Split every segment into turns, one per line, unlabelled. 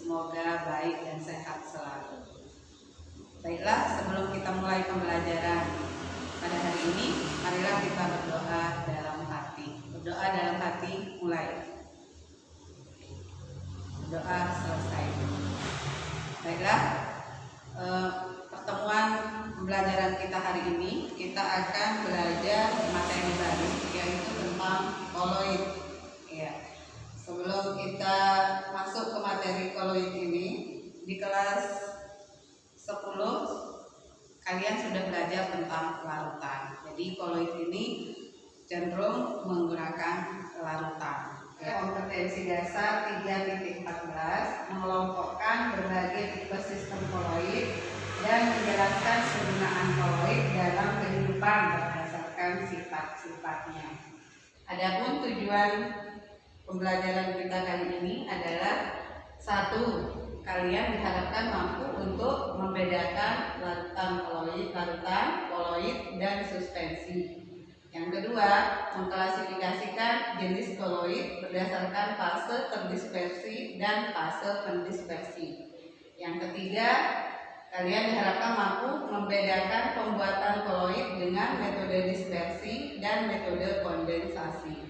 Semoga baik dan sehat selalu. Baiklah, sebelum kita mulai pembelajaran pada hari ini, marilah kita berdoa dalam hati. Berdoa dalam hati, mulai. Doa selesai. Baiklah, pertemuan pembelajaran kita hari ini kita akan belajar materi baru, yaitu tentang koloid. Ya. Sebelum kita masuk ke materi koloid ini, di kelas 10 kalian sudah belajar tentang larutan. Jadi koloid ini cenderung menggunakan larutan. Kompetensi dasar 3.14 mengelompokkan berbagai tipe sistem koloid dan menjelaskan penggunaan koloid dalam kehidupan berdasarkan sifat-sifatnya. Adapun tujuan pembelajaran kita kali ini adalah 1. Kalian diharapkan mampu untuk membedakan larutan koloid dan suspensi. Yang kedua, mengklasifikasikan jenis koloid berdasarkan fase terdispersi dan fase pendispersi. Yang ketiga, kalian diharapkan mampu membedakan pembuatan koloid dengan metode dispersi dan metode kondensasi.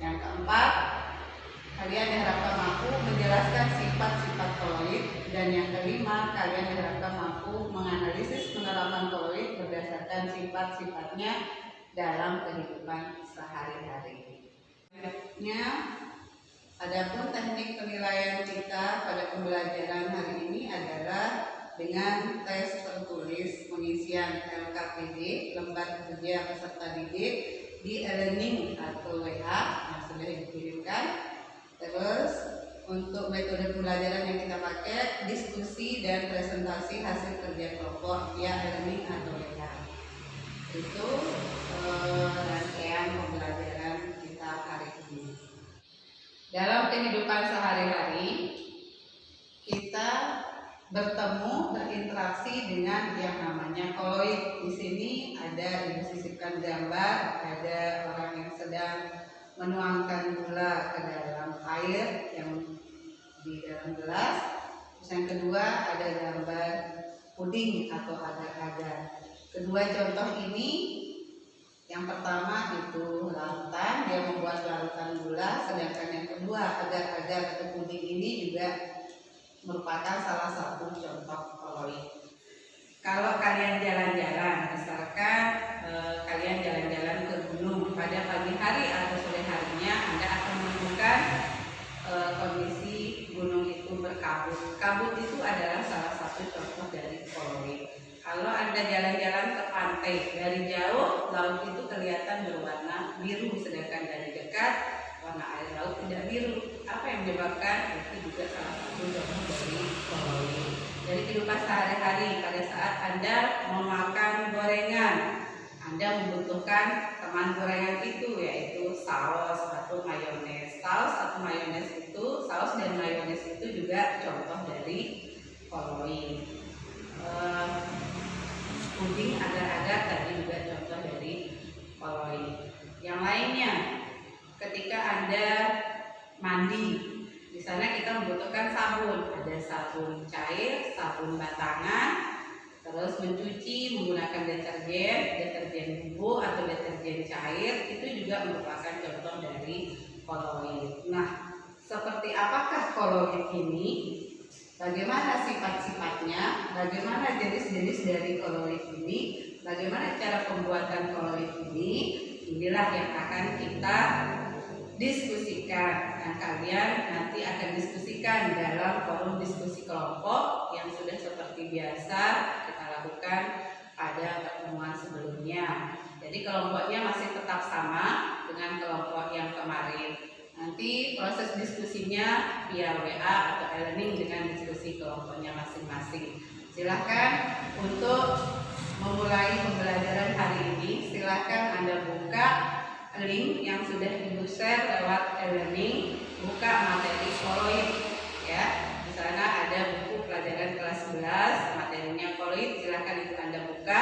Yang keempat, kalian diharapkan mampu menjelaskan sifat-sifat koloid. Dan yang kelima, kalian diharapkan mampu menganalisis penerapan koloid berdasarkan sifat-sifatnya dalam kehidupan sehari-hari. Adapun teknik penilaian kita pada pembelajaran hari ini adalah dengan tes tertulis pengisian LKPD, lembar kerja peserta didik, di e-learning atau WA yang sudah dikirimkan. Terus untuk metode pembelajaran yang kita pakai, diskusi dan presentasi hasil kerja kelompok via e-learning atau WA. Itu rangkaian pembelajaran kita hari ini. Dalam kehidupan sehari-hari kita bertemu, berinteraksi dengan yang namanya koloid. Di sini ada disisipkan gambar, ada orang yang sedang menuangkan gula ke dalam air yang di dalam gelas. Terus yang kedua ada gambar puding atau agar-agar. Kedua contoh ini, yang pertama itu larutan, dia membuat larutan gula, sedangkan yang kedua agar-agar atau puding ini juga merupakan salah satu contoh koloid. Kalau kalian jalan-jalan, misalkan kalian jalan-jalan ke gunung pada pagi hari atau sore harinya, Anda akan menemukan kondisi gunung itu berkabut. Kabut itu adalah salah satu contoh dari koloid. Kalau Anda jalan-jalan ke pantai, dari jauh laut itu kelihatan berwarna biru, sedangkan dari dekat warna air laut tidak biru. Apa yang menyebabkan? Itu juga salah satu contoh dari koloid. Dari kehidupan sehari-hari, pada saat Anda memakan gorengan, Anda membutuhkan teman gorengan itu, yaitu saus atau mayones. Saus atau mayones itu, saus dan mayones itu juga contoh dari koloid. Puding agar-agar tadi juga contoh dari koloid. Yang lainnya, ketika Anda mandi, di sana kita membutuhkan sabun. Ada sabun cair, sabun batangan, terus mencuci menggunakan deterjen bubuk atau deterjen cair, itu juga merupakan contoh dari koloid. Nah, seperti apakah koloid ini? Bagaimana sifat-sifatnya, bagaimana jenis-jenis dari koloid ini, bagaimana cara pembuatan koloid ini, inilah yang akan kita diskusikan. Dan kalian nanti akan diskusikan dalam forum diskusi kelompok yang sudah seperti biasa kita lakukan pada pertemuan sebelumnya. Jadi kelompoknya masih tetap sama dengan kelompok yang kemarin. Nanti proses diskusinya via WA atau e-learning dengan diskusi kelompoknya masing-masing. Silahkan untuk memulai pembelajaran hari ini, silahkan Anda buka link yang sudah Ibu share lewat e-learning, buka materi koloid ya. Di sana ada buku pelajaran kelas 11, materinya koloid, silahkan itu Anda buka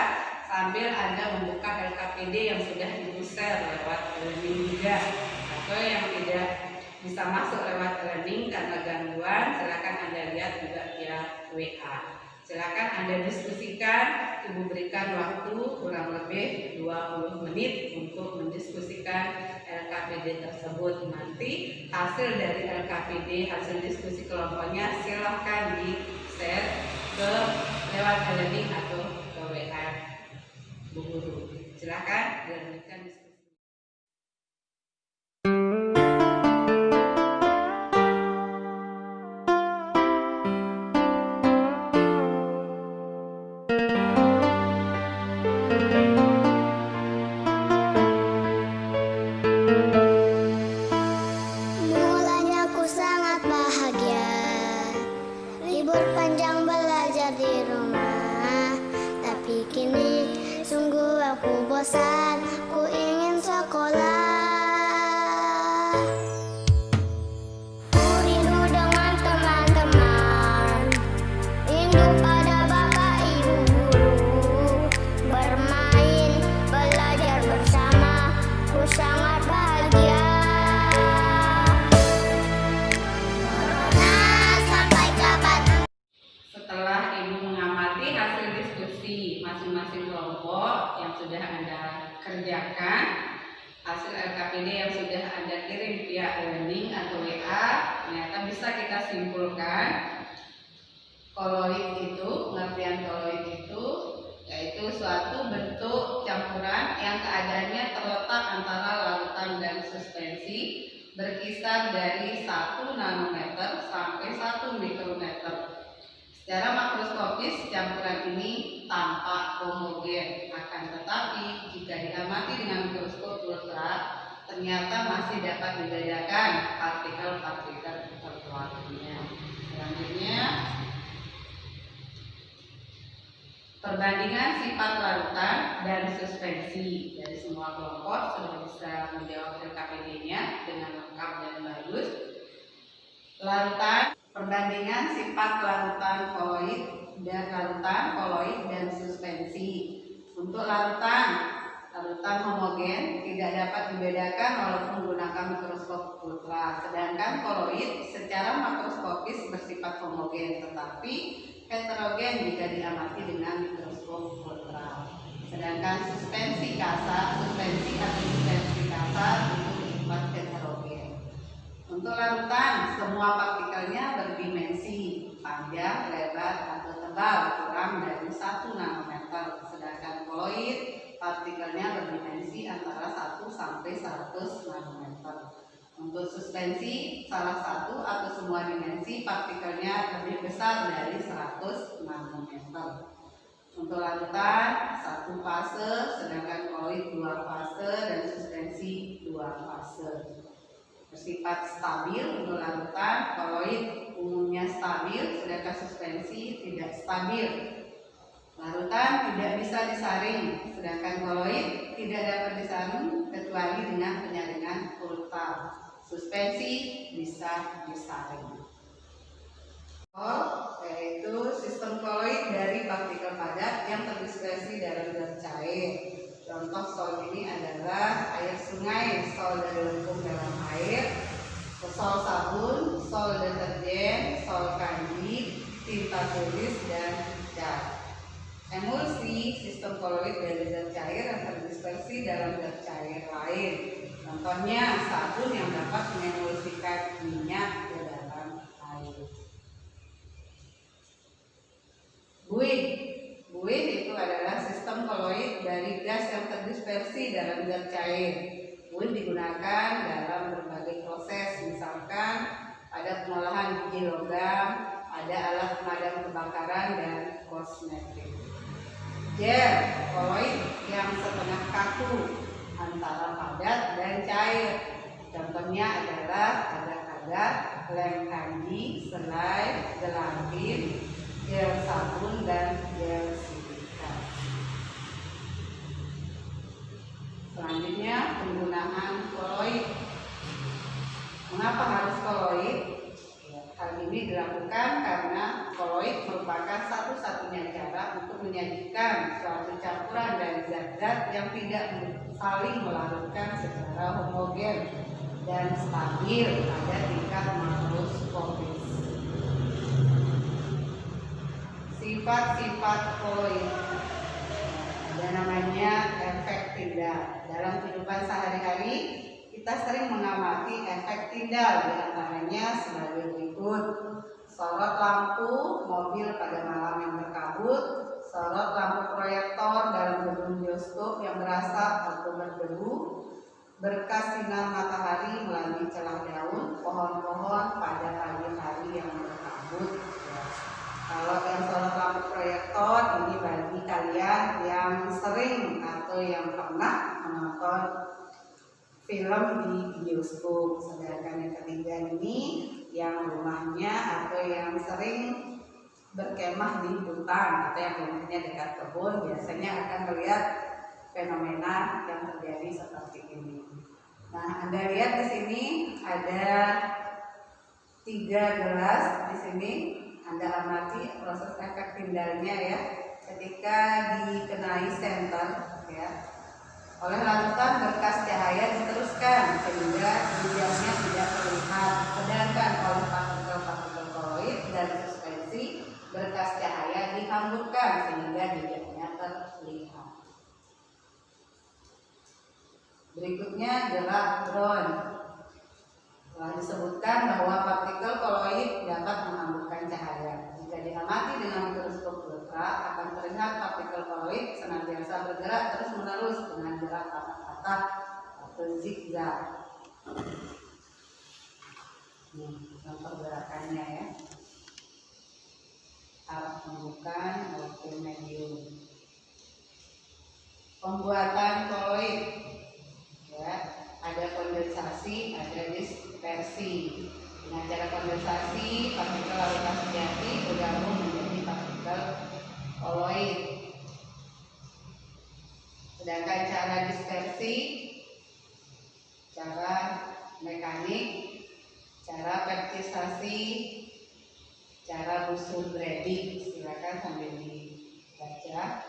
sambil Anda membuka LKPD yang sudah Ibu share lewat e-learning juga. Atau yang tidak bisa masuk lewat e-learning karena gangguan, silakan Anda lihat WA. Silakan Anda diskusikan, Ibu berikan waktu kurang lebih 20 menit untuk mendiskusikan LKPD tersebut. Nanti hasil dari LKPD, hasil diskusi kelompoknya silahkan di-share ke lewat e-learning atau ke WA Bu Guru. Silakan dilanjutkan diskusi.
Mulanya aku sangat bahagia, libur panjang belajar di rumah. Tapi kini sungguh aku bosan, ku ingin sekolah. Ku rindu dengan teman-teman, rindu pada bapak ibu guru. Bermain, belajar bersama, ku sangat bahagia.
Setelah Ibu mengamati hasil diskusi masing-masing kelompok yang sudah Anda kerjakan, hasil LKPD yang sudah Anda kirim via e-learning atau WA, ternyata bisa kita simpulkan koloid itu, pengertian koloid itu yaitu suatu bentuk campuran yang keadaannya terletak antara larutan dan suspensi berkisar dari 1 nanometer sampai 1 mikrometer. Secara makroskopis, campuran ini tampak homogen. Akan tetapi, jika diamati dengan mikroskop ultra, ternyata masih dapat dibedakan partikel-partikel tertularnya. Selanjutnya, perbandingan sifat larutan dan suspensi dari semua kelompok sudah bisa menjawab LKPD-nya dengan lengkap dan bagus. Larutan, perbandingan sifat larutan koloid dan suspensi. Untuk larutan homogen tidak dapat dibedakan walaupun menggunakan mikroskop ultra. Sedangkan koloid secara makroskopis bersifat homogen, tetapi heterogen jika diamati dengan mikroskop ultra. Sedangkan suspensi kasar itu bersifat heterogen. Untuk larutan, semua partikelnya berdimensi panjang, lebar, atau tebal kurang dari 1 nanometer. Sedangkan koloid, partikelnya berdimensi antara 1 sampai 100 nanometer. Untuk suspensi, salah satu atau semua dimensi partikelnya lebih besar dari 100 nanometer. Untuk larutan, 1 fase, sedangkan koloid 2 fase, dan suspensi 2 fase. Bersifat stabil untuk larutan, koloid umumnya stabil, sedangkan suspensi tidak stabil. Larutan tidak bisa disaring, sedangkan koloid tidak dapat disaring kecuali dengan penyaringan ultra. Suspensi bisa disaring. Yaitu sistem koloid dari partikel padat yang terdispersi dalam zat cair. Contoh sol ini adalah air sungai, sol dari lengkung dalam air, sol sabun, sol deterjen, sol kandi, tinta tulis, dan cat. Emulsi, sistem koloid dari zat cair yang terdispersi dalam zat cair lain. Contohnya sabun yang dapat mengemulsikan minyak ke dalam air. Buih itu adalah sistem koloid dari gas yang terdispersi dalam zat cair. Buih digunakan dalam berbagai proses, misalkan ada pengolahan biji logam, ada alat pemadam kebakaran, dan kosmetik. Gel, koloid yang setengah kaku antara padat dan cair. Contohnya adalah agar-agar, lem kanji, selai, gelatin, gel sabun, dan gel silika. Selanjutnya, penggunaan koloid. Mengapa harus koloid? Hal ini dilakukan karena koloid merupakan satu-satunya cara untuk menyajikan suatu campuran dari zat-zat yang tidak saling melarutkan secara homogen dan stabil pada tingkat makroskopis. sifat-sifat koloid. Ada namanya efek tindal. Dalam kehidupan sehari-hari kita sering mengamati efek tindal, di antaranya sebagai berikut: sorot lampu mobil pada malam yang berkabut, sorot lampu proyektor dalam gedung bioskop yang berasap atau berdebu, berkas sinar matahari melalui celah daun pohon-pohon pada pagi hari yang berkabut. Ya. Kalau yang sorot lampu proyektor ini bagi kalian yang sering atau yang pernah menonton film di bioskop. Sedangkan yang ketiga ini yang rumahnya atau yang sering berkemah di hutan atau yang rumahnya dekat kebun, biasanya akan melihat fenomena yang terjadi seperti ini. Nah, Anda lihat di sini ada 3 gelas di sini. Anda amati proses efek tindalnya ya, ketika dikenai senter ya, oleh larutan berkas cahaya diteruskan sehingga jejaknya tidak terlihat. Sedangkan oleh partikel-partikel koloid dan suspensi berkas cahaya dihamburkan sehingga jejaknya terlihat. Berikutnya gerak drone. Telah disebutkan bahwa partikel koloid dapat menghamburkan cahaya. Jika diamati dengan mikroskop ultra, akan terlihat partikel koloid senantiasa bergerak terus-menerus dengan gerak patah-patah atau zigzag. Contoh gerakannya ya. Arah pembukaan maupun medium. Pembuatan koloid ya, ada kondensasi, ada dispersi. Dengan cara kondensasi, partikel larutan sejati bergabung menjadi partikel koloid. Sedangkan cara dispersi, cara mekanik, cara percisasi, cara busur Brady, silakan sambil dibaca.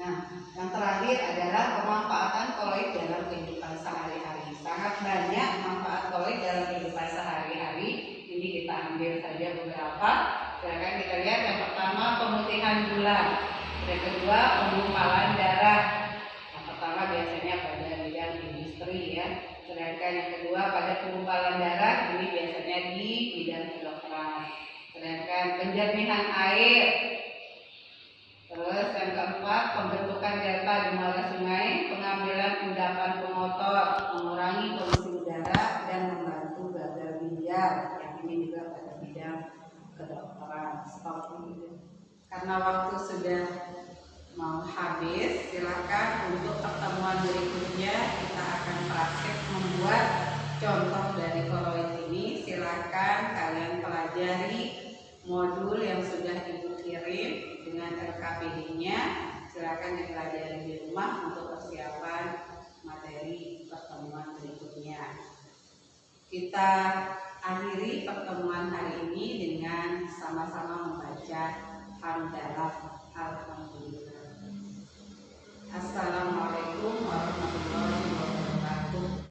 Nah, yang terakhir adalah pemanfaatan koloid dalam kehidupan sehari-hari. Sangat banyak manfaat koloid dalam kehidupan sehari-hari. Ini kita ambil saja beberapa. Silakan kita lihat. Yang pertama, pemutihan gula. Yang kedua, penggumpalan darah. Yang pertama biasanya pada bidang industri ya. Sedangkan yang kedua pada penggumpalan darah, ini biasanya di bidang kedokteran. Sedangkan penjernihan air. Terus yang keempat, pembentukan delta di muara sungai, pengambilan endapan pengotor, mengurangi polusi udara dan membantu gagal ginjal. Yang ini juga pada bidang kedokteran. Stop ini. Karena waktu sudah mau habis, silakan untuk pertemuan berikutnya kita akan praktek membuat contoh dari koloid ini. Silakan kalian pelajari modul yang sudah Ibu kirim dengan RKPD-nya. Silakan dipelajari di rumah untuk persiapan materi pertemuan berikutnya. Kita akhiri pertemuan hari ini dengan sama-sama membaca hamdalah. Alhamdulillah. Assalamualaikum warahmatullahi wabarakatuh.